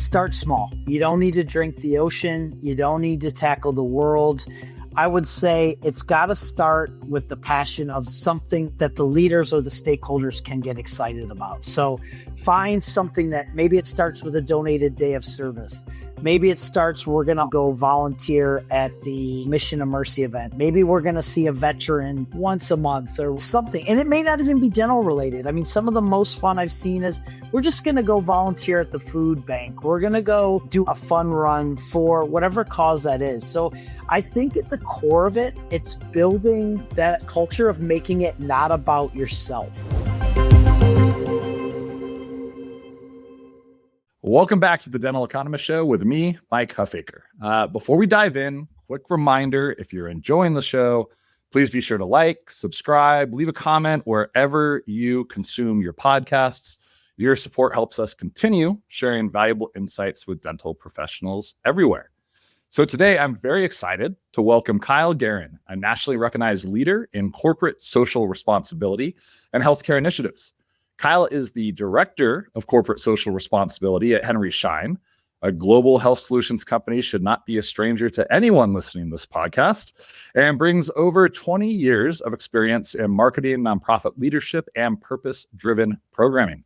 start small. You don't need to drink the ocean. You don't need to tackle the world. I would say it's got to start with the passion of something that the leaders or the stakeholders can get excited about. So find something that maybe it starts with a donated day of service. Maybe it starts, we're going to go volunteer at the Mission of Mercy event. Maybe we're going to see a veteran once a month or something. And it may not even be dental related. I mean, some of the most fun I've seen is we're just going to go volunteer at the food bank. We're going to go do a fun run for whatever cause that is. So I think at the core of it, it's building that culture of making it not about yourself. Welcome back to the Dental Economist Show with me, Mike Huffaker. Before we dive in, quick reminder, if you're enjoying the show, please be sure to like, subscribe, leave a comment wherever you consume your podcasts. Your support helps us continue sharing valuable insights with dental professionals everywhere. So today, I'm very excited to welcome Kyle Guerin, a nationally recognized leader in corporate social responsibility and healthcare initiatives. Kyle is the Director of Corporate Social Responsibility at Henry Schein. A global health solutions company should not be a stranger to anyone listening to this podcast, and brings over 20 years of experience in marketing, nonprofit leadership, and purpose-driven programming.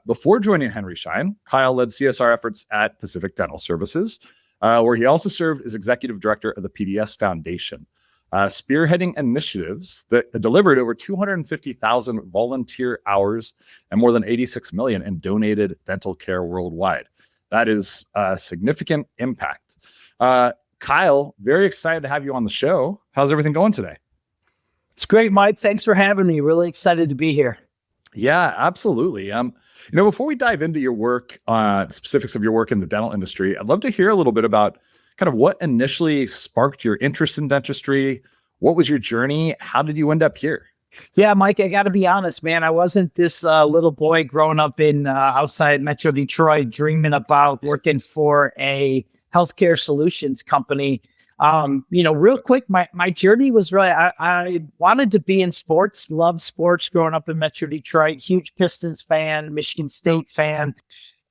Before joining Henry Schein, Kyle led CSR efforts at Pacific Dental Services, where he also served as Executive Director of the PDS Foundation. Spearheading initiatives that delivered over 250,000 volunteer hours and more than 86 million in donated dental care worldwide. That is a significant impact. Kyle, very excited to have you on the show. How's everything going today? It's great, Mike. Thanks for having me. Really excited to be here. Yeah, absolutely. Before we dive into your work, specifics of your work in the dental industry, I'd love to hear a little bit about kind of what initially sparked your interest in dentistry. What was your journey? How did you end up here? Yeah, Mike, I got to be honest, man. I wasn't this little boy growing up in outside Metro Detroit dreaming about working for a healthcare solutions company. Real quick, my journey was really, I wanted to be in sports, loved sports growing up in Metro Detroit, huge Pistons fan, Michigan State fan,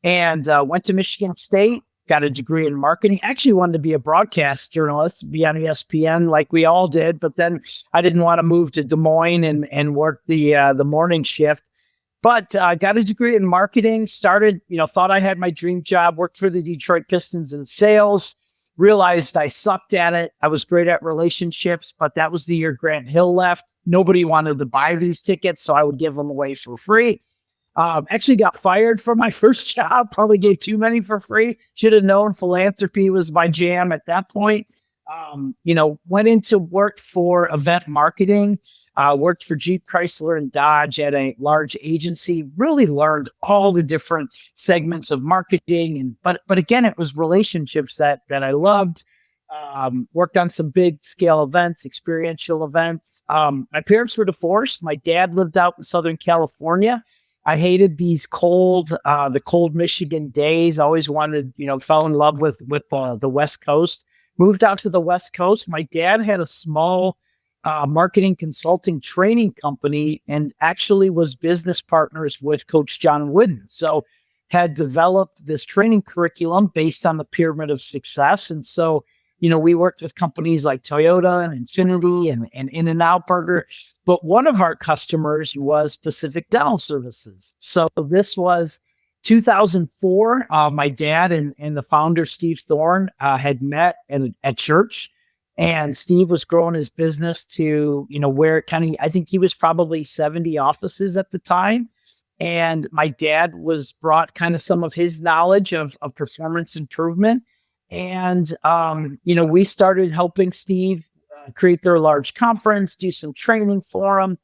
and went to Michigan State. Got a degree in marketing. Actually wanted to be a broadcast journalist, be on ESPN like we all did. But then I didn't want to move to Des Moines and work the morning shift. But I got a degree in marketing, started, thought I had my dream job, worked for the Detroit Pistons in sales, realized I sucked at it. I was great at relationships, but that was the year Grant Hill left. Nobody wanted to buy these tickets, so I would give them away for free. Actually got fired from my first job, probably gave too many for free. Should have known philanthropy was my jam at that point. Went into work for event marketing, worked for Jeep, Chrysler, and Dodge at a large agency, really learned all the different segments of marketing. But again, it was relationships that I loved. Worked on some big scale events, experiential events. My parents were divorced. My dad lived out in Southern California. I hated these the cold Michigan days. Always wanted, fell in love with the West Coast. Moved out to the West Coast. My dad had a small marketing consulting training company and actually was business partners with Coach John Wooden. So had developed this training curriculum based on the pyramid of success. And so, we worked with companies like Toyota and Infinity and In-N-Out Burger. But one of our customers was Pacific Dental Services. So this was 2004. My dad and the founder, Steve Thorne, had met at church. And Steve was growing his business to, where I think he was probably 70 offices at the time. And my dad was brought kind of some of his knowledge of performance improvement. And, we started helping Steve create their large conference, do some training for him.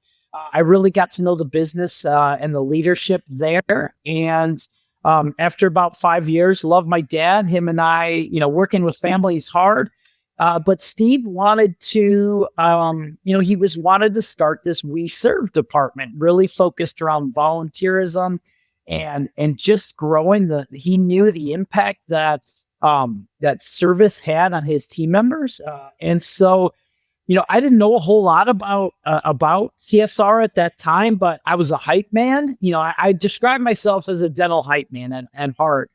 I really got to know the business and the leadership there. And after about 5 years, loved my dad. Him and I, working with families hard. But Steve wanted to, wanted to start this We Serve department, really focused around volunteerism and just growing he knew the impact that service had on his team members. And so, I didn't know a whole lot about CSR at that time, but I was a hype man. I describe myself as a dental hype man at heart.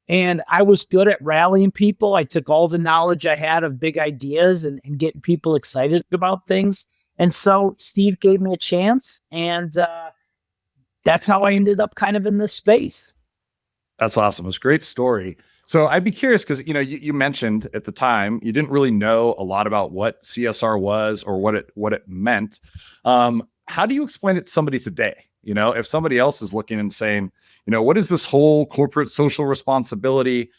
And I was good at rallying people. I took all the knowledge I had of big ideas and getting people excited about things. And so Steve gave me a chance, and that's how I ended up kind of in this space. That's awesome. It's a great story. So I'd be curious because you mentioned at the time you didn't really know a lot about what CSR was or what it meant. How do you explain it to somebody today? If somebody else is looking and saying, what is this whole corporate social responsibility?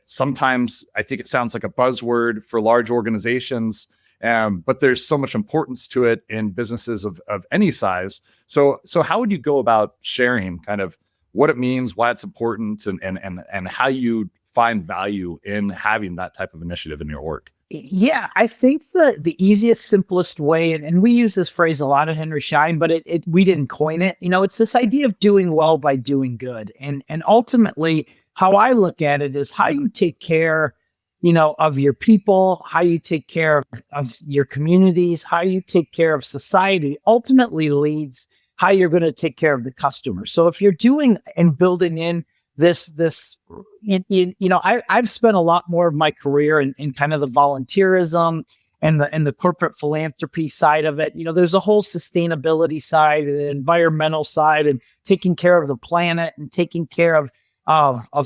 Sometimes I think it sounds like a buzzword for large organizations, but there's so much importance to it in businesses of any size. So how would you go about sharing kind of what it means, why it's important, and how you find value in having that type of initiative in your work? Yeah, I think the easiest, simplest way, and we use this phrase a lot at Henry Schein, but we didn't coin it. It's this idea of doing well by doing good. And ultimately, how I look at it is how you take care, of your people, how you take care of your communities, how you take care of society, ultimately leads how you're going to take care of the customer. So if you're doing and building in this, I've spent a lot more of my career in kind of the volunteerism and the corporate philanthropy side of it. There's a whole sustainability side and environmental side and taking care of the planet and taking care of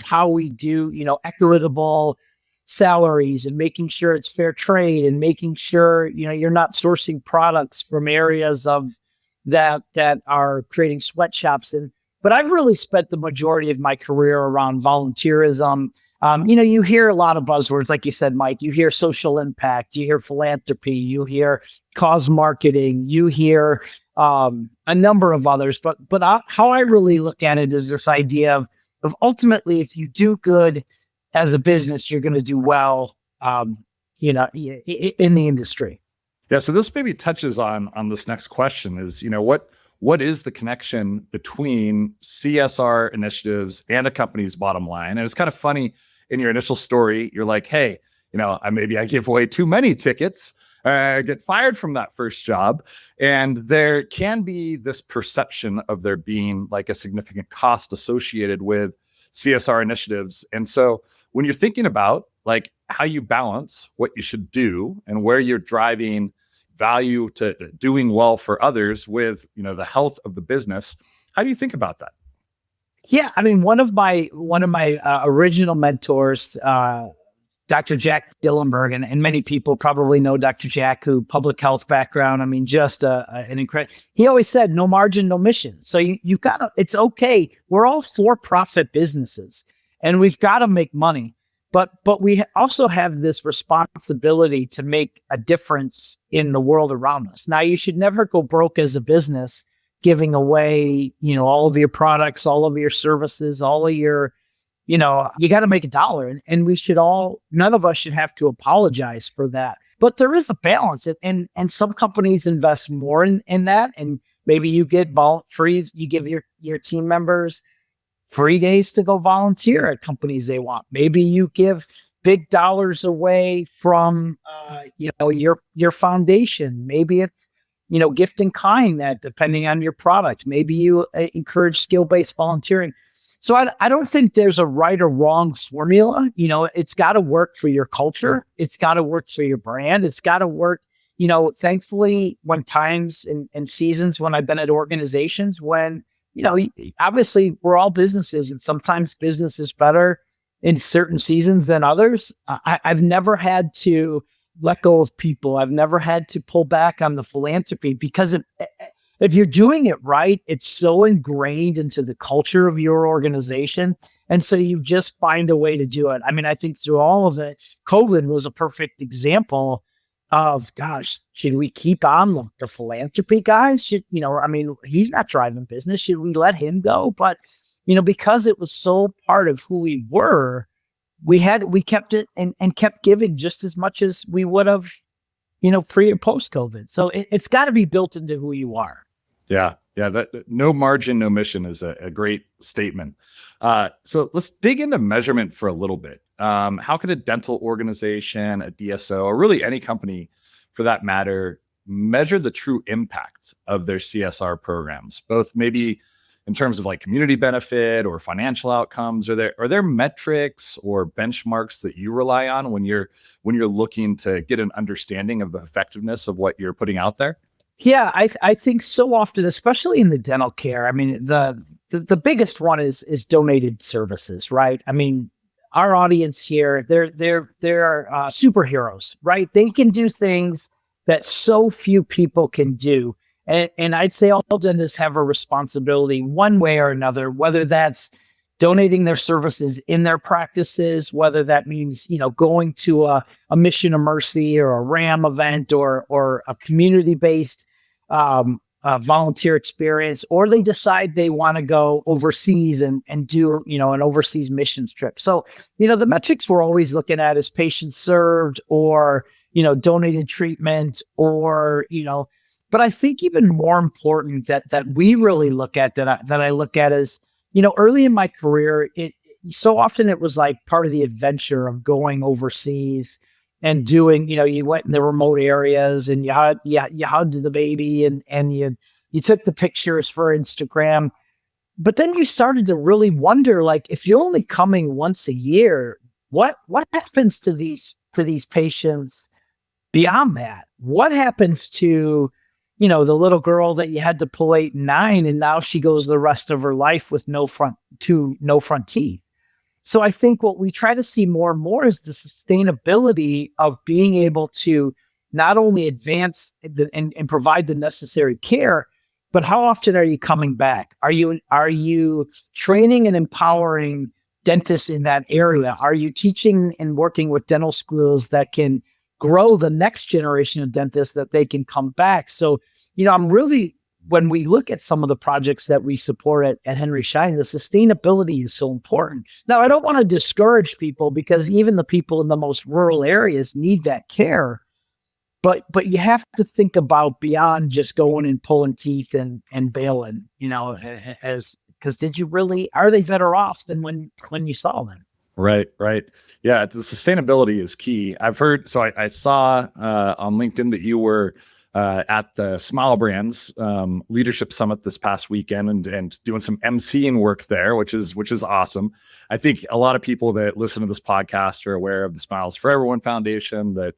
how we do, equitable salaries and making sure it's fair trade and making sure, you're not sourcing products from areas of that are creating sweatshops. But I've really spent the majority of my career around volunteerism. You hear a lot of buzzwords, like you said, Mike. You hear social impact, you hear philanthropy, you hear cause marketing, you hear a number of others. But how I really look at it is this idea of ultimately, if you do good as a business, you're going to do well, in the industry. Yeah. So this maybe touches on this next question is, what is the connection between CSR initiatives and a company's bottom line? And it's kind of funny in your initial story, you're like, hey, I give away too many tickets, get fired from that first job. And there can be this perception of there being like a significant cost associated with CSR initiatives. And so when you're thinking about like how you balance what you should do and where you're driving value to doing well for others with, the health of the business, how do you think about that? Yeah, I mean, one of my original mentors, Dr. Jack Dillenberg, and many people probably know Dr. Jack, who public health background. I mean, just an incredible. He always said, "No margin, no mission." So you gotta. It's okay. We're all for-profit businesses, and we've got to make money. But we also have this responsibility to make a difference in the world around us. Now, you should never go broke as a business, giving away, all of your products, all of your services, all of your, you got to make a dollar. And we should none of us should have to apologize for that. But there is a balance. And some companies invest more in that. And maybe you get free, you give your team members 3 days to go volunteer at companies they want. Maybe you give big dollars away from, your foundation. Maybe it's, gift in kind, that depending on your product. Maybe you encourage skill-based volunteering. So I don't think there's a right or wrong formula. It's got to work for your culture. It's got to work for your brand. It's got to work, thankfully, when times and seasons when I've been at organizations when, obviously we're all businesses and sometimes business is better in certain seasons than others. I've never had to let go of people. I've never had to pull back on the philanthropy because if you're doing it right, it's so ingrained into the culture of your organization. And so you just find a way to do it. I mean, I think through all of it, COVID was a perfect example of, gosh, should we keep on the philanthropy guy? He's not driving business. Should we let him go? But, because it was so part of who we were, we kept it and kept giving just as much as we would have, pre or post COVID. So it's got to be built into who you are. Yeah. Yeah. That no margin, no mission is a great statement. So let's dig into measurement for a little bit. How could a dental organization, a DSO, or really any company for that matter, measure the true impact of their CSR programs, both maybe, in terms of like community benefit or financial outcomes? Are there metrics or benchmarks that you rely on when you're looking to get an understanding of the effectiveness of what you're putting out there? Yeah, I think so often, especially in the dental care. I mean, the biggest one is donated services, right? I mean, our audience here, they're superheroes, right? They can do things that so few people can do. And I'd say all dentists have a responsibility one way or another, whether that's donating their services in their practices, whether that means, going to a Mission of Mercy or a RAM event or a community-based volunteer experience, or they decide they want to go overseas and do, an overseas missions trip. So, the metrics we're always looking at is patients served or, donated treatment or, but I think even more important that we really look at, that I look at is, early in my career, so often it was like part of the adventure of going overseas and doing, you went in the remote areas and you hugged the baby and you took the pictures for Instagram. But then you started to really wonder, like, if you're only coming once a year, what happens to these patients beyond that? What happens to, the little girl that you had to pull 8 and 9, and now she goes the rest of her life with no front teeth? So I think what we try to see more and more is the sustainability of being able to not only advance and provide the necessary care, but how often are you coming back? Are you training and empowering dentists in that area? Are you teaching and working with dental schools that can grow the next generation of dentists that they can come back? So, I'm really, when we look at some of the projects that we support at Henry Schein, the sustainability is so important. Now, I don't want to discourage people, because even the people in the most rural areas need that care. But you have to think about beyond just going and pulling teeth and bailing, because are they better off than when you saw them? Right. Yeah. The sustainability is key. I've heard, so I saw on LinkedIn that you were at the Smile Brands Leadership Summit this past weekend and doing some emceeing work there, which is awesome. I think a lot of people that listen to this podcast are aware of the Smiles for Everyone Foundation that,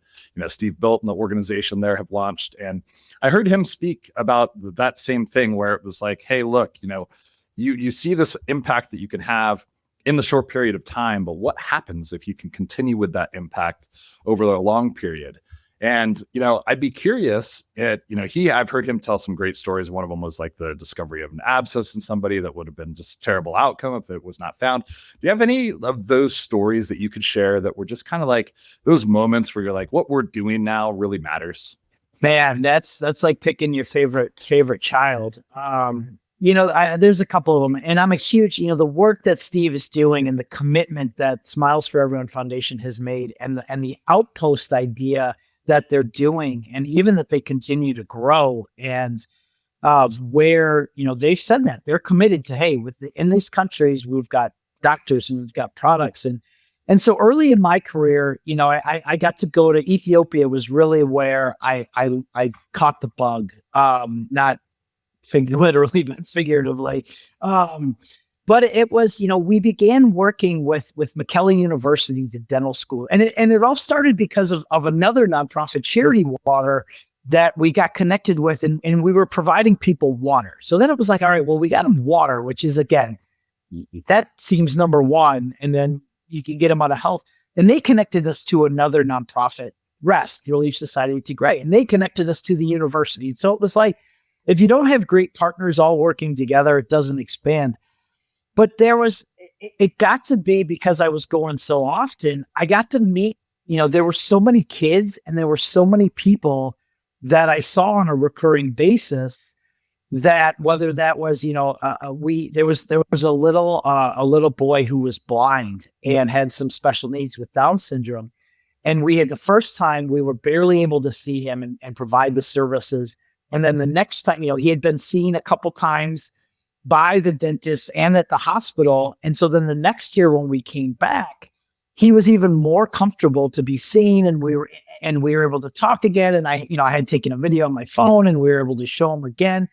Steve Built and the organization there have launched. And I heard him speak about that same thing, where it was like, hey, look, you see this impact that you can have in the short period of time, but what happens if you can continue with that impact over a long period? And, I'd be curious I've heard him tell some great stories. One of them was like the discovery of an abscess in somebody that would have been just a terrible outcome if it was not found. Do you have any of those stories that you could share that were just kind of like those moments where you're like, what we're doing now really matters? Man, that's like picking your favorite child. There's a couple of them, and I'm a huge, the work that Steve is doing and the commitment that Smiles for Everyone Foundation has made, and the outpost idea that they're doing, and even that they continue to grow, and where, they've said that they're committed to, hey, in these countries, we've got doctors and we've got products. And so early in my career, I got to go to Ethiopia, was really where I caught the bug, not literally, but figuratively. But it was, we began working with McKellar University, the dental school. And it all started because of another nonprofit, Charity Water, that we got connected with, and we were providing people water. So then it was like, all right, well, we got them water, which is, again, that seems number one. And then you can get them out of health. And they connected us to another nonprofit, Rest, Relief Society to Gray. And they connected us to the university. So it was like, if you don't have great partners all working together, it doesn't expand. But it got to be, because I was going so often, I got to meet, there were so many kids and there were so many people that I saw on a recurring basis, that whether that was, there was a little boy who was blind and had some special needs with Down syndrome. And we had, the first time we were barely able to see him and provide the services. And then the next time, he had been seen a couple times by the dentist and at the hospital. And so then the next year when we came back, he was even more comfortable to be seen, and we were able to talk again. And I had taken a video on my phone, and we were able to show him again.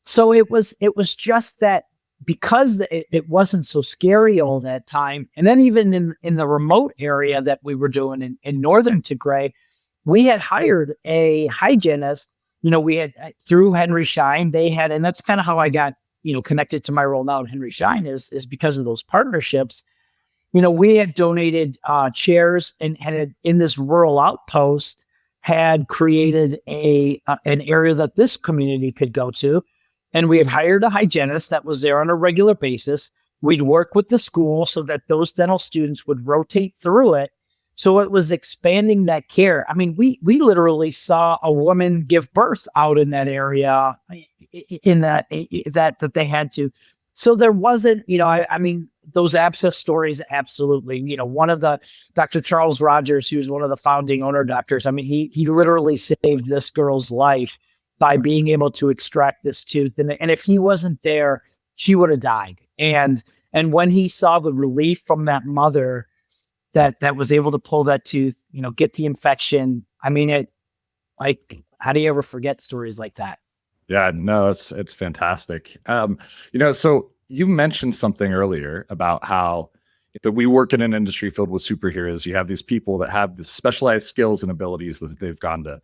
So it was just that because it wasn't so scary all that time. And then even in the remote area that we were doing in Northern Tigray, we had hired a hygienist. We had through Henry Schein, they had, and that's kind of how I got, connected to my role now at Henry Schein is because of those partnerships. We had donated chairs and had in this rural outpost had created an area that this community could go to. And we had hired a hygienist that was there on a regular basis. We'd work with the school so that those dental students would rotate through it. So it was expanding that care. I mean, we literally saw a woman give birth out in that area in that they had to. So there wasn't, I mean, those abscess stories, absolutely. One of the Dr. Charles Rogers, who's one of the founding owner doctors, I mean, he literally saved this girl's life by being able to extract this tooth. And if he wasn't there, she would have died. And when he saw the relief from that mother that was able to pull that tooth, get the infection, I mean, how do you ever forget stories like that? Yeah, no, it's fantastic. So you mentioned something earlier about how that we work in an industry filled with superheroes. You have these people that have the specialized skills and abilities that they've gone to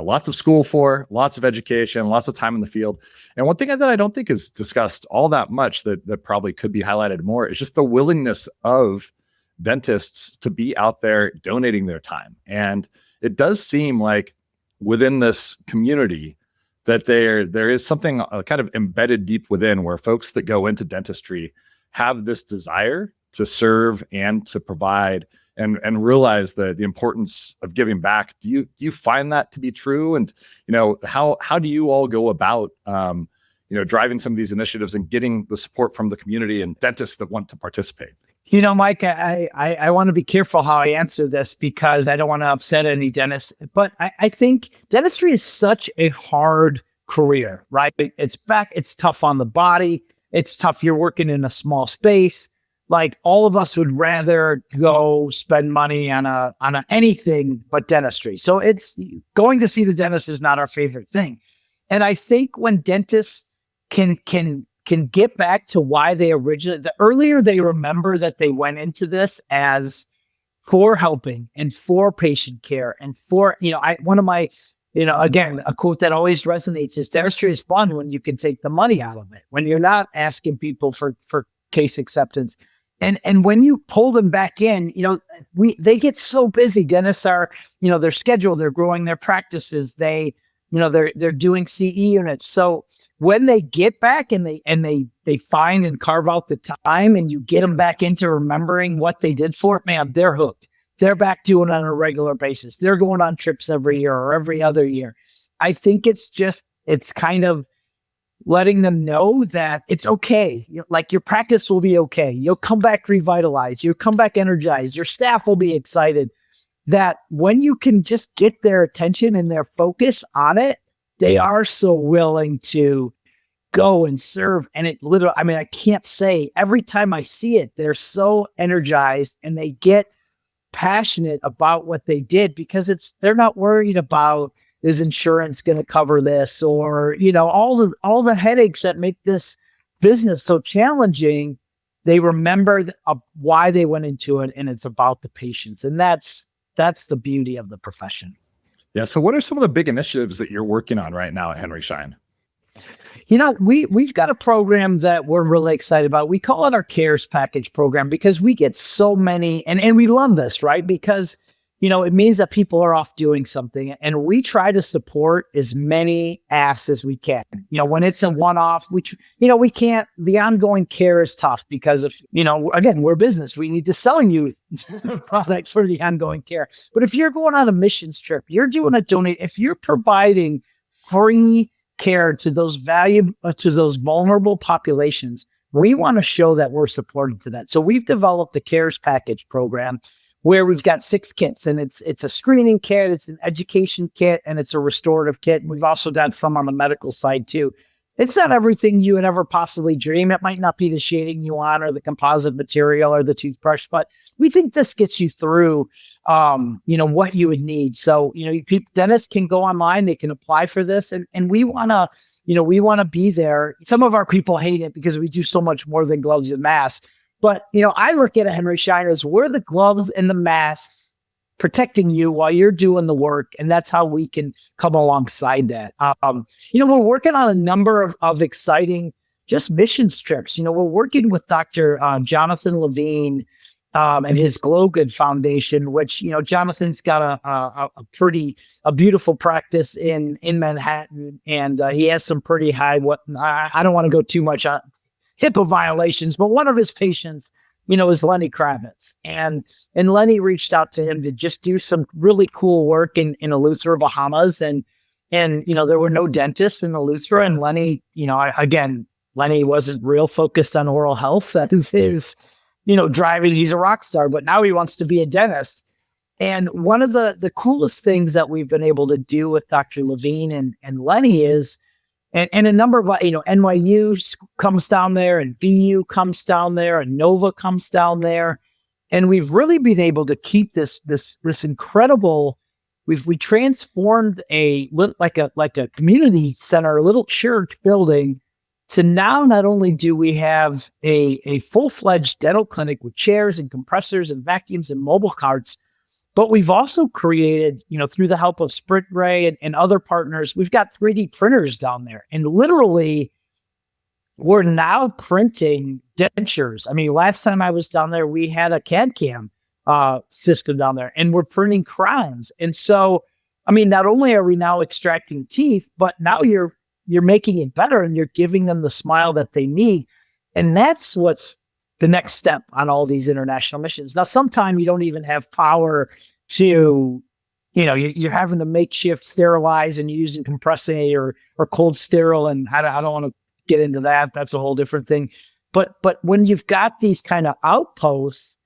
lots of school for, lots of education, lots of time in the field. And one thing that I don't think is discussed all that much that probably could be highlighted more is just the willingness of dentists to be out there donating their time. And it does seem like within this community that there is something kind of embedded deep within where folks that go into dentistry have this desire to serve and to provide and realize the importance of giving back. Do you find that to be true? And, how do you all go about, driving some of these initiatives and getting the support from the community and dentists that want to participate? Mike, I want to be careful how I answer this because I don't want to upset any dentists, but I think dentistry is such a hard career, right? It's tough on the body. It's tough. You're working in a small space. Like all of us would rather go spend money on anything but dentistry. So it's going to see the dentist is not our favorite thing. And I think when dentists can get back to why they the earlier they remember that they went into this as for helping and for patient care and for, one of my, again, a quote that always resonates is dentistry is fun when you can take the money out of it, when you're not asking people for case acceptance. And when you pull them back in, they get so busy. Dentists are, their schedule, they're growing their practices. They're doing CE units. So when they get back and they find and carve out the time and you get them back into remembering what they did for it, man, they're hooked. They're back doing it on a regular basis. They're going on trips every year or every other year. I think it's kind of letting them know that it's okay. Like your practice will be okay. You'll come back revitalized. You'll come back energized. Your staff will be excited. That when you can just get their attention and their focus on it, they are so willing to go and serve. And it literally, I mean, I can't say every time I see it, they're so energized and they get passionate about what they did because they're not worried about is insurance going to cover this or, all the headaches that make this business so challenging. They remember why they went into it and it's about the patients. And that's the beauty of the profession. Yeah. So what are some of the big initiatives that you're working on right now at Henry Schein? We've got a program that we're really excited about. We call it our CARES package program because we get so many, and we love this, right? Because, it means that people are off doing something and we try to support as many asks as we can. When it's a one-off, we can't, the ongoing care is tough because of, again, we're business. We need to selling you product for the ongoing care. But if you're going on a missions trip, you're doing a donate, if you're providing free care to those vulnerable populations, we want to show that we're supporting to that. So we've developed a CARES package program where we've got 6 kits and it's a screening kit, it's an education kit, and it's a restorative kit. We've also got some on the medical side too. It's not everything you would ever possibly dream. It might not be the shading you want or the composite material or the toothbrush, but we think this gets you through, what you would need. So, dentists can go online, they can apply for this, and we want to be there. Some of our people hate it because we do so much more than gloves and masks. But, I look at it, Henry Schein, as we're the gloves and the masks protecting you while you're doing the work. And that's how we can come alongside that. We're working on a number of exciting just missions trips. We're working with Dr. Jonathan Levine and his Glow Good Foundation, which, Jonathan's got a beautiful practice in Manhattan. And he has some pretty high, I don't want to go too much on HIPAA violations, but one of his patients, is Lenny Kravitz. And Lenny reached out to him to just do some really cool work in Eleuthera, Bahamas. And there were no dentists in Eleuthera. And Lenny, Lenny wasn't real focused on oral health. That is his, driving. He's a rock star, but now he wants to be a dentist. And one of the coolest things that we've been able to do with Dr. Levine and Lenny is, and a number of, NYU comes down there and VU comes down there and Nova comes down there. And we've really been able to keep this incredible, we transformed like a community center, a little church building to now not only do we have a full-fledged dental clinic with chairs and compressors and vacuums and mobile carts, but we've also created, through the help of Sprint Ray and other partners, we've got 3D printers down there. And literally, we're now printing dentures. I mean, last time I was down there, we had a CAD/CAM system down there, and we're printing crowns. And so, not only are we now extracting teeth, but now you're making it better and you're giving them the smile that they need. And that's what's the next step on all these international missions. Now, sometimes you don't even have power to, you're having to makeshift sterilize and using compressing or cold sterile. And I don't want to get into that. That's a whole different thing. But when you've got these kind of outposts,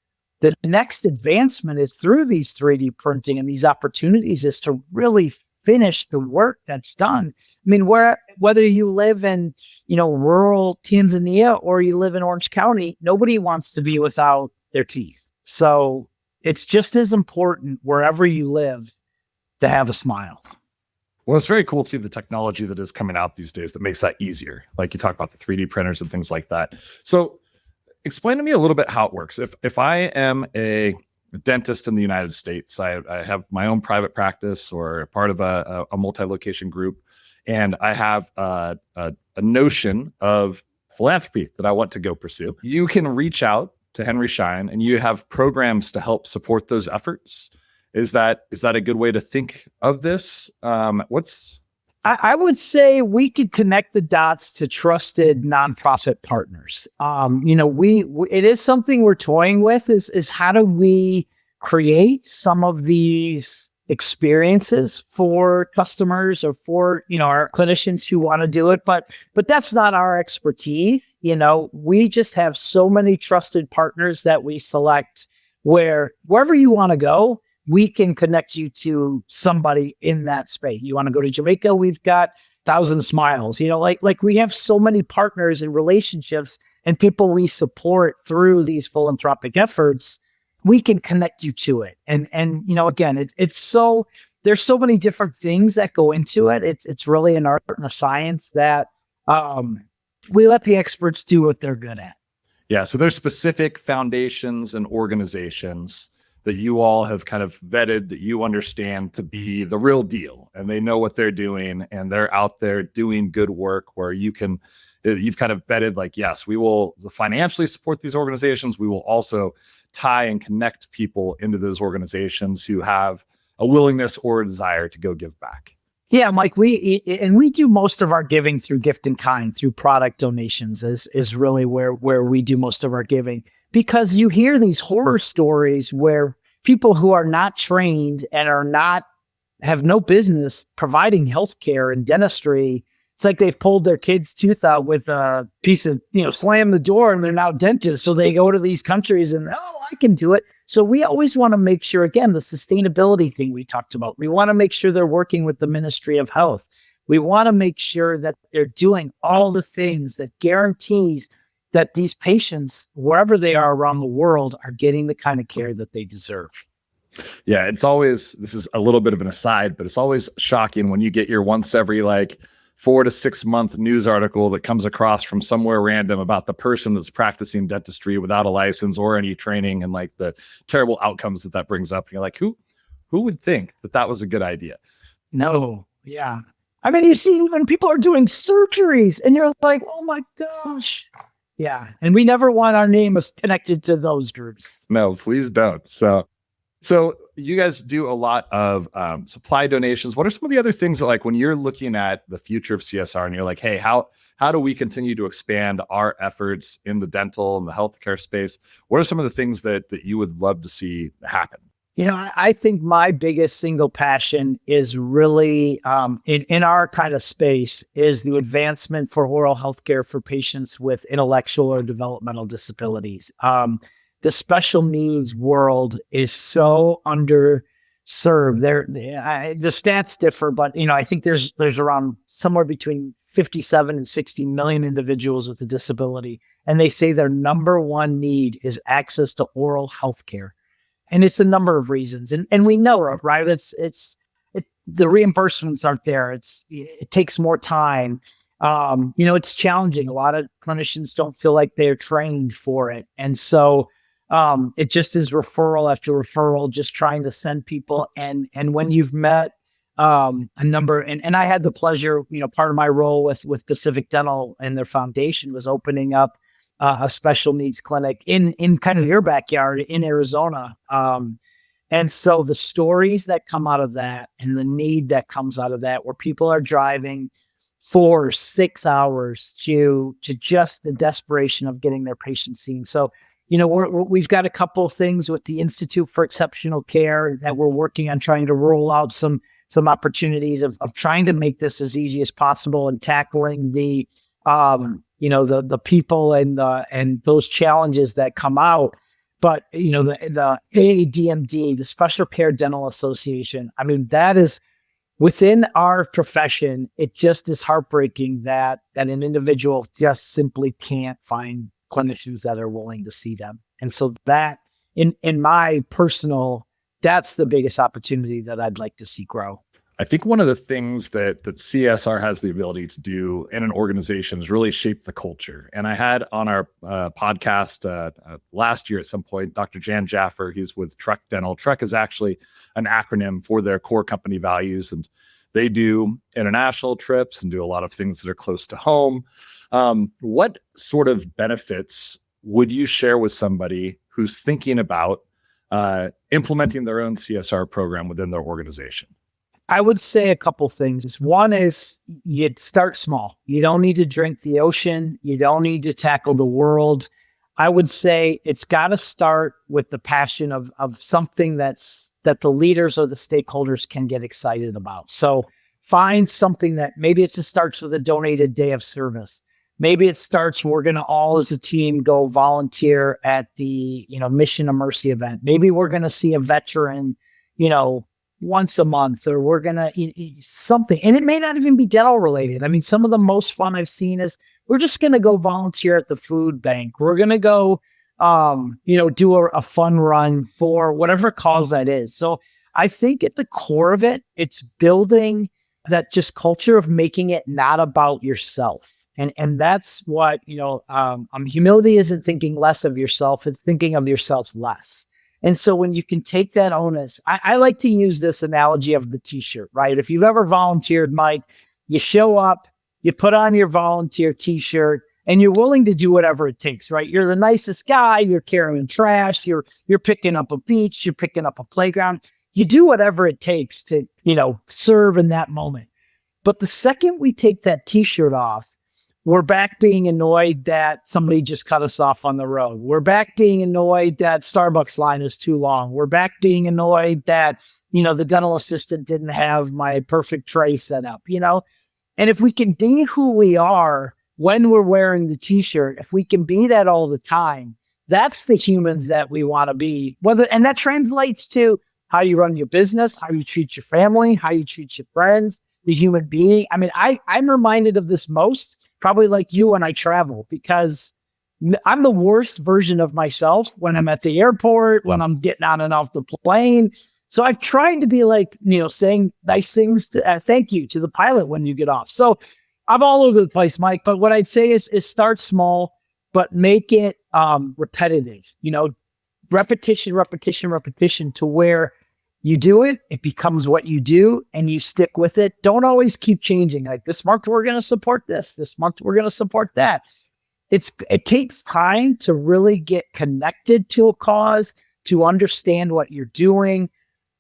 the next advancement is through these 3D printing and these opportunities is to really finish the work that's done. Whether you live in, rural Tanzania or you live in Orange County, nobody wants to be without their teeth. So it's just as important wherever you live to have a smile. Well, it's very cool too, the technology that is coming out these days that makes that easier. Like you talk about the 3D printers and things like that. So explain to me a little bit how it works. If I am a dentist in the United States, I have my own private practice or part of a multi-location group, and I have a notion of philanthropy that I want to go pursue. You can reach out to Henry Schein and you have programs to help support those efforts. Is that a good way to think of this? I would say we could connect the dots to trusted nonprofit partners. It is something we're toying with is how do we create some of these experiences for customers or for, our clinicians who want to do it, but that's not our expertise. We just have so many trusted partners that we select wherever you want to go, we can connect you to somebody in that space. You want to go to Jamaica? We've got 1,000 Smiles. Like we have so many partners and relationships and people we support through these philanthropic efforts. We can connect you to it. And again, there's so many different things that go into it. It's really an art and a science that we let the experts do what they're good at. Yeah. So there's specific foundations and organizations that you all have kind of vetted, that you understand to be the real deal, and they know what they're doing and they're out there doing good work where you've kind of vetted like, yes, we will financially support these organizations. We will also tie and connect people into those organizations who have a willingness or a desire to go give back. Yeah, Mike, we do most of our giving through gift in kind, through product donations is really where we do most of our giving. Because you hear these horror stories where people who are not trained and have no business providing healthcare and dentistry, it's like they've pulled their kid's tooth out with a piece of, slam the door and they're now dentists. So they go to these countries and, I can do it. So we always want to make sure, again, the sustainability thing we talked about, we want to make sure they're working with the Ministry of Health. We want to make sure that they're doing all the things that guarantees that these patients, wherever they are around the world, are getting the kind of care that they deserve. Yeah, this is a little bit of an aside, but it's always shocking when you get your once every 4 to 6 month news article that comes across from somewhere random about the person that's practicing dentistry without a license or any training, and the terrible outcomes that brings up. And you're like, who would think that was a good idea? No. Yeah. I mean, you see when people are doing surgeries and you're like, oh my gosh. Yeah. And we never want our name connected to those groups. No, please don't. So you guys do a lot of supply donations. What are some of the other things that, when you're looking at the future of CSR and you're like, hey, how do we continue to expand our efforts in the dental and the healthcare space? What are some of the things that you would love to see happen? I think my biggest single passion is really in our kind of space is the advancement for oral healthcare for patients with intellectual or developmental disabilities. The special needs world is so underserved. The stats differ, but I think there's around somewhere between 57 and 60 million individuals with a disability, and they say their number one need is access to oral health care, and it's a number of reasons, and we know it, right? The reimbursements aren't there. It takes more time. It's challenging. A lot of clinicians don't feel like they're trained for it, and so. It just is referral after referral, just trying to send people. And when you've met a number, and I had the pleasure, part of my role with Pacific Dental and their foundation was opening up a special needs clinic in kind of your backyard in Arizona. And so the stories that come out of that and the need that comes out of that, where people are driving 4-6 hours to just the desperation of getting their patients seen. So we've got a couple of things with the Institute for Exceptional Care that we're working on trying to roll out some opportunities of trying to make this as easy as possible and tackling the people and those challenges that come out. But the AADMD, the Special Care Dental Association, I mean, that is within our profession. It just is heartbreaking that an individual just simply can't find clinicians that are willing to see them. And so that in my personal, that's the biggest opportunity that I'd like to see grow. I think one of the things that CSR has the ability to do in an organization is really shape the culture. And I had on our podcast last year at some point, Dr. Jan Jaffer, he's with Truck Dental. Truck is actually an acronym for their core company values. And they do international trips and do a lot of things that are close to home. What sort of benefits would you share with somebody who's thinking about implementing their own CSR program within their organization? I would say a couple things. One is you start small. You don't need to drink the ocean. You don't need to tackle the world. I would say it's got to start with the passion of something that the leaders or the stakeholders can get excited about. So find something that maybe starts with a donated day of service. Maybe it starts, we're going to all as a team go volunteer at the, Mission of Mercy event. Maybe we're going to see a veteran, once a month, or we're going to something. And it may not even be dental related. I mean, some of the most fun I've seen is we're just going to go volunteer at the food bank. We're going to go, do a fun run for whatever cause that is. So I think at the core of it, it's building that just culture of making it not about yourself. And that's what, humility isn't thinking less of yourself. It's thinking of yourself less. And so when you can take that onus, I like to use this analogy of the t-shirt, right? If you've ever volunteered, Mike, you show up, you put on your volunteer t-shirt, and you're willing to do whatever it takes, right? You're the nicest guy, you're carrying trash, you're picking up a beach, you're picking up a playground. You do whatever it takes to, serve in that moment. But the second we take that t-shirt off, we're back being annoyed that somebody just cut us off on the road. We're back being annoyed that Starbucks line is too long. We're back being annoyed that, the dental assistant didn't have my perfect tray set up, And if we can be who we are when we're wearing the t-shirt, if we can be that all the time, that's the humans that we want to be. And that translates to how you run your business, how you treat your family, how you treat your friends. the human being. I mean, I'm reminded of this most probably like you when I travel, because I'm the worst version of myself when I'm at the airport, when I'm getting on and off the plane. So I've tried to be like, saying nice things to thank you to the pilot when you get off. So I'm all over the place, Mike. But what I'd say is start small, but make it repetitive, repetition to where you do it, it becomes what you do and you stick with it. Don't always keep changing. Like this month, we're going to support this month, we're going to support that. It takes time to really get connected to a cause, to understand what you're doing.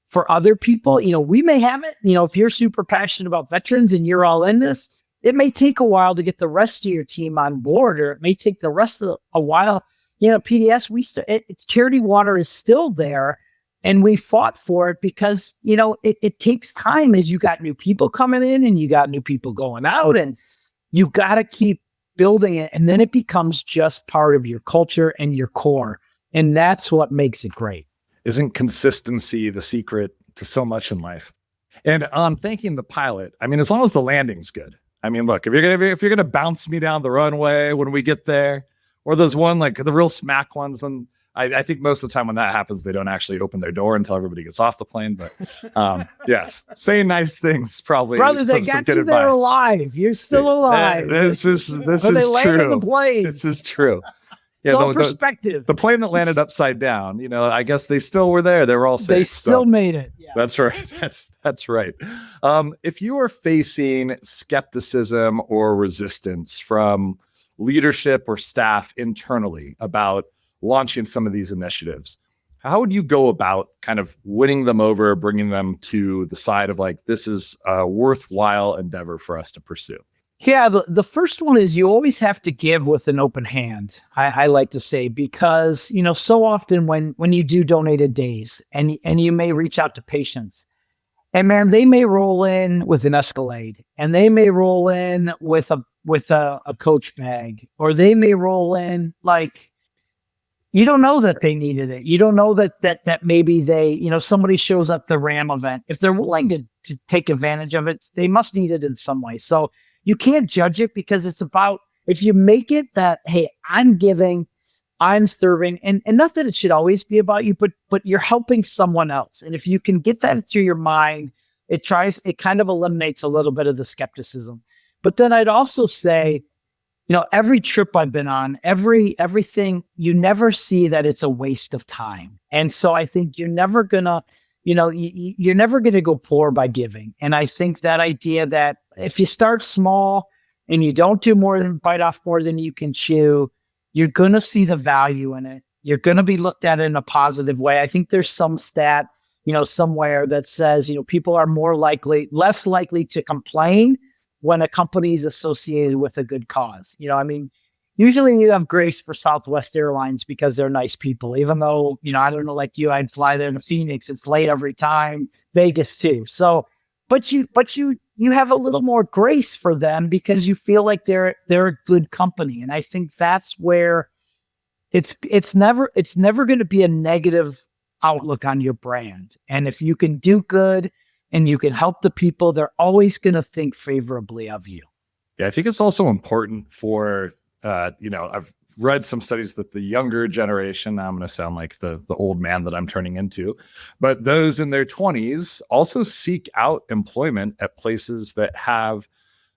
For other people, we may have it, if you're super passionate about veterans and you're all in this, it may take a while to get the rest of your team on board, or it may take the rest of a while. PDS, it's Charity Water is still there, and we fought for it because, it takes time as you got new people coming in and you got new people going out, and you got to keep building it. And then it becomes just part of your culture and your core. And that's what makes it great. Isn't consistency the secret to so much in life? And on thanking the pilot, I mean, as long as the landing's good. I mean, look, if you're gonna bounce me down the runway when we get there, or those one like the real smack ones, then I think most of the time when that happens, they don't actually open their door until everybody gets off the plane. But yes, saying nice things probably. Brother, they got you there alive. You're still alive. This is true. The plane. This is true. It's all perspective. The plane that landed upside down, I guess they still were there. They were all safe. They still made it. Yeah. That's right. That's right. If you are facing skepticism or resistance from leadership or staff internally about launching some of these initiatives, how would you go about kind of winning them over, bringing them to the side of like, this is a worthwhile endeavor for us to pursue? Yeah, the first one is you always have to give with an open hand, I like to say, because, so often when you do donated days and you may reach out to patients, and man, they may roll in with an Escalade, and they may roll in with a Coach bag, or they may roll in like, you don't know that they needed it. You don't know that maybe they, somebody shows up the RAM event. If they're willing to take advantage of it, they must need it in some way. So you can't judge it, because it's about, if you make it that, hey, I'm giving, I'm serving, and not that it should always be about you, but you're helping someone else. And if you can get that through your mind, it kind of eliminates a little bit of the skepticism. But then I'd also say, every trip I've been on, everything, you never see that it's a waste of time. And so I think you're never gonna, you're never going to go poor by giving. And I think that idea that if you start small and you don't do more than bite off more than you can chew, you're going to see the value in it. You're going to be looked at in a positive way. I think there's some stat, somewhere that says, people are less likely to complain when a company is associated with a good cause. Usually you have grace for Southwest Airlines because they're nice people, even though, I don't know, like you, I'd fly there to Phoenix. It's late every time. Vegas too. So, but you have a little more grace for them because you feel like they're a good company. And I think that's where it's never going to be a negative outlook on your brand. And if you can do good and you can help the people, they're always going to think favorably of you. Yeah. I think it's also important for, I've read some studies that the younger generation, now I'm going to sound like the old man that I'm turning into, but those in their 20s also seek out employment at places that have,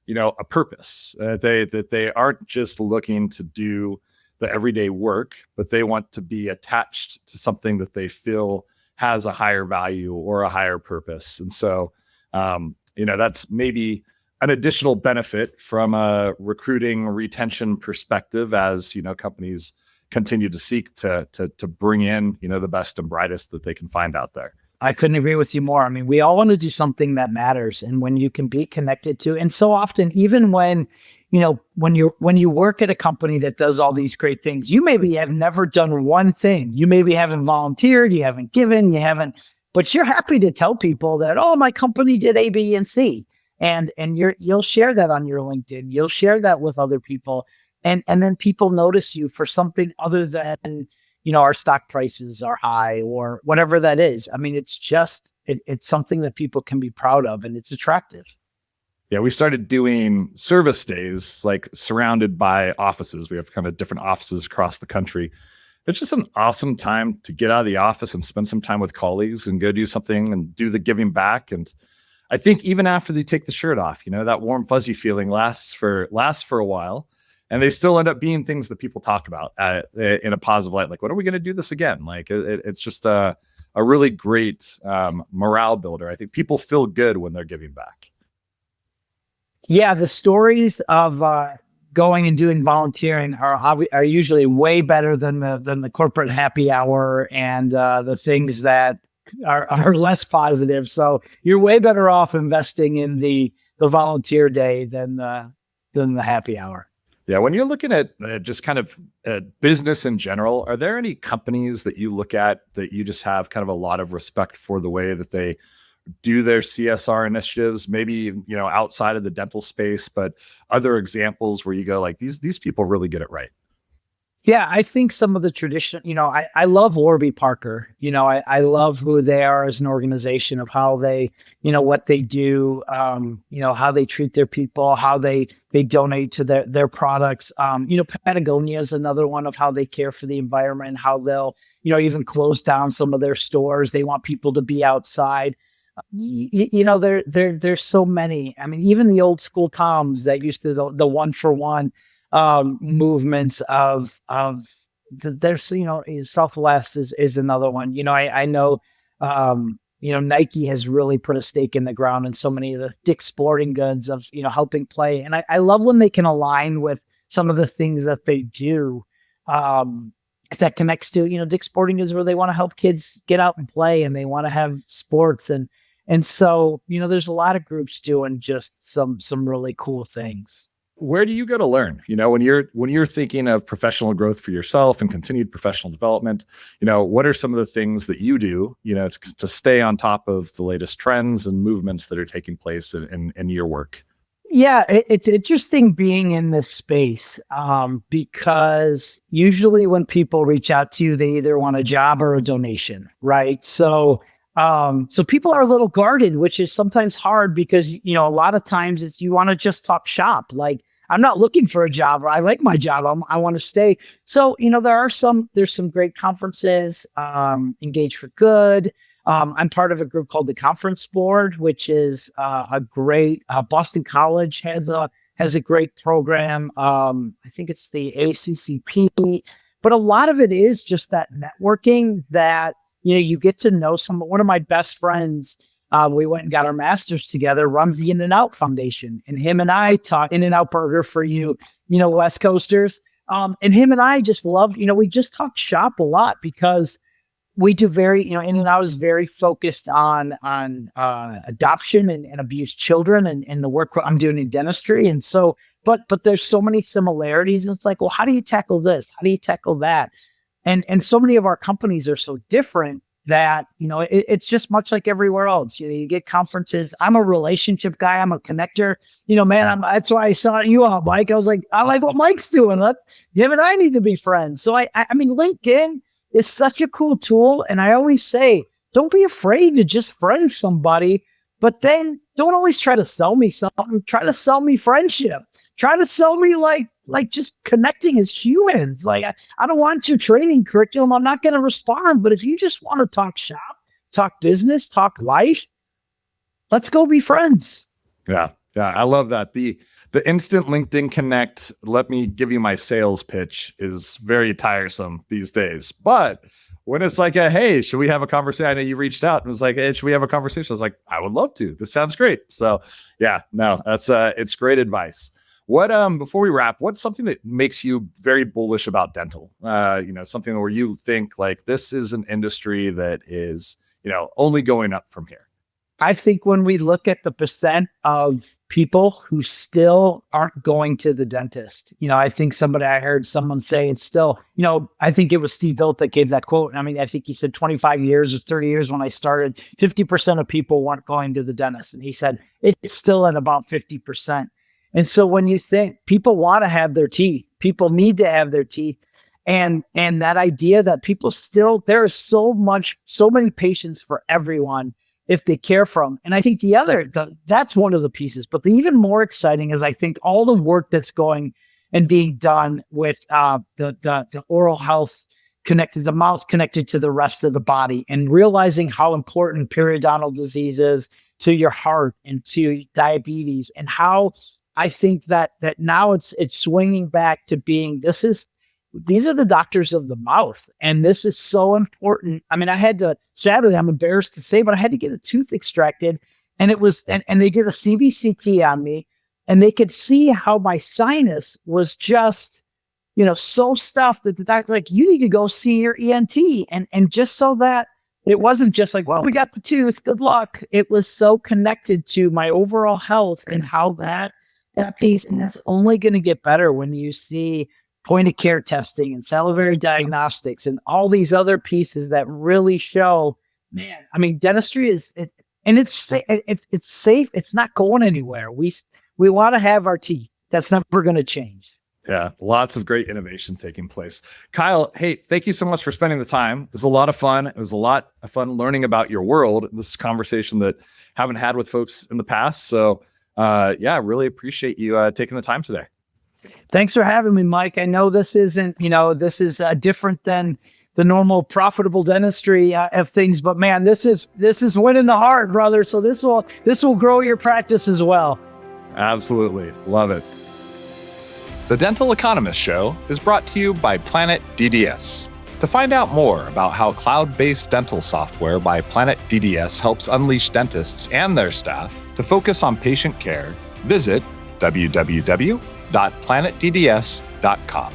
a purpose. That they aren't just looking to do the everyday work, but they want to be attached to something that they feel has a higher value or a higher purpose. And so, that's maybe an additional benefit from a recruiting retention perspective as, companies continue to seek to bring in, the best and brightest that they can find out there. I couldn't agree with you more. I mean, we all want to do something that matters, and when you can be connected to, and so often, even when you work at a company that does all these great things, you maybe have never done one thing. You maybe haven't volunteered, you haven't given, but you're happy to tell people that, oh, my company did A, B, and C. And you'll share that on your LinkedIn. You'll share that with other people. And then people notice you for something other than, our stock prices are high or whatever that is. I mean, it's just, it's something that people can be proud of, and it's attractive. Yeah, we started doing service days, like surrounded by offices. We have kind of different offices across the country. It's just an awesome time to get out of the office and spend some time with colleagues and go do something and do the giving back. And I think even after they take the shirt off, that warm fuzzy feeling lasts for a while, and they still end up being things that people talk about in a positive light. Like, when are we going to do this again? Like, it's just a really great morale builder. I think people feel good when they're giving back. Yeah, the stories of going and doing volunteering are usually way better than the corporate happy hour and the things that are less positive. So you're way better off investing in the volunteer day than the happy hour. Yeah, when you're looking at just kind of business in general, are there any companies that you look at that you just have kind of a lot of respect for the way that they do their CSR initiatives, maybe, outside of the dental space, but other examples where you go like, these people really get it right? Yeah, I think some of the tradition, I love Warby Parker. I love who they are as an organization, of how they, what they do, how they treat their people, how they donate to their products. Patagonia is another one of how they care for the environment, how they'll, even close down some of their stores. They want people to be outside. There's so many. I mean, even the old school Toms that used to the one for one movements of there's, Southwest is another one. I know, Nike has really put a stake in the ground in so many of the Dick's Sporting Goods of, helping play. And I love when they can align with some of the things that they do, that connects to, Dick's Sporting Goods, where they want to help kids get out and play and they want to have sports. And so, there's a lot of groups doing just some really cool things. Where do you go to learn? When you're thinking of professional growth for yourself and continued professional development, what are some of the things that you do, to stay on top of the latest trends and movements that are taking place in your work? Yeah, it's interesting being in this space, because usually when people reach out to you, they either want a job or a donation, right? So people are a little guarded, which is sometimes hard because, a lot of times it's, you want to just talk shop. Like, I'm not looking for a job, or I like my job, I want to stay. So, there's some great conferences, Engage for Good. I'm part of a group called the Conference Board, which is a great, Boston College has a great program. I think it's the ACCP, but a lot of it is just that networking that, you get to know one of my best friends. We went and got our masters together, runs the In-N-Out Foundation, and him and I taught In-N-Out Burger for you, West Coasters. And him and I just loved, we just talk shop a lot because we do In-N-Out is very focused on adoption and abused children and the work I'm doing in dentistry. And so, but there's so many similarities. It's like, well, how do you tackle this? How do you tackle that? And so many of our companies are so different that, it's just much like everywhere else. You get conferences. I'm a relationship guy. I'm a connector. That's why I saw you out, Mike. I was like, I like what Mike's doing. Him and I need to be friends. So I mean, LinkedIn is such a cool tool. And I always say, don't be afraid to just friend somebody, but then don't always try to sell me something. Try to sell me friendship. Try to sell me like just connecting as humans. Like, I don't want your training curriculum. I'm not going to respond. But if you just want to talk shop, talk business, talk life, let's go be friends. Yeah. I love that. The instant LinkedIn connect, let me give you my sales pitch, is very tiresome these days. But when it's like, hey, should we have a conversation? I know you reached out and was like, hey, should we have a conversation? I was like, I would love to. This sounds great. So yeah, no, that's it's great advice. What before we wrap, what's something that makes you very bullish about dental? Something where you think like this is an industry that is, only going up from here. I think when we look at the percent of people who still aren't going to the dentist, I think I heard someone say it's still, I think it was Steve Bilt that gave that quote. I mean, I think he said 25 years or 30 years when I started, 50% of people weren't going to the dentist. And he said it's still at about 50%. And so when you think people want to have their teeth, people need to have their teeth. And that idea that people still, there is so many patients for everyone, if they care for them. And I think that's one of the pieces. But the even more exciting is I think all the work that's going and being done with the oral health connected, the mouth connected to the rest of the body, and realizing how important periodontal disease is to your heart and to diabetes, and how I think that now it's swinging back to being, these are the doctors of the mouth. And this is so important. I mean, sadly, I'm embarrassed to say, but I had to get a tooth extracted, and and they did a CBCT on me, and they could see how my sinus was just, so stuffed that the doctor like, you need to go see your ENT. And just so that it wasn't just like, well, we got the tooth, good luck. It was so connected to my overall health and how that piece, and that's only going to get better when you see point of care testing and salivary diagnostics and all these other pieces that really show, man, I mean, dentistry it's safe. It's not going anywhere. We want to have our teeth. That's never going to change. Yeah, lots of great innovation taking place. Kyle, hey, thank you so much for spending the time. It was a lot of fun. It was a lot of fun learning about your world. This is a conversation that I haven't had with folks in the past. So I really appreciate you taking the time today. Thanks for having me, Mike. I know this isn't, this is different than the normal profitable dentistry of things, but man, this is winning the heart, brother. So this will grow your practice as well. Absolutely. Love it. The Dental Economist Show is brought to you by Planet DDS. To find out more about how cloud-based dental software by Planet DDS helps unleash dentists and their staff to focus on patient care, visit www.planetdds.com.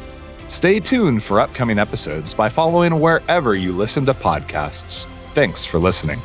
Stay tuned for upcoming episodes by following wherever you listen to podcasts. Thanks for listening.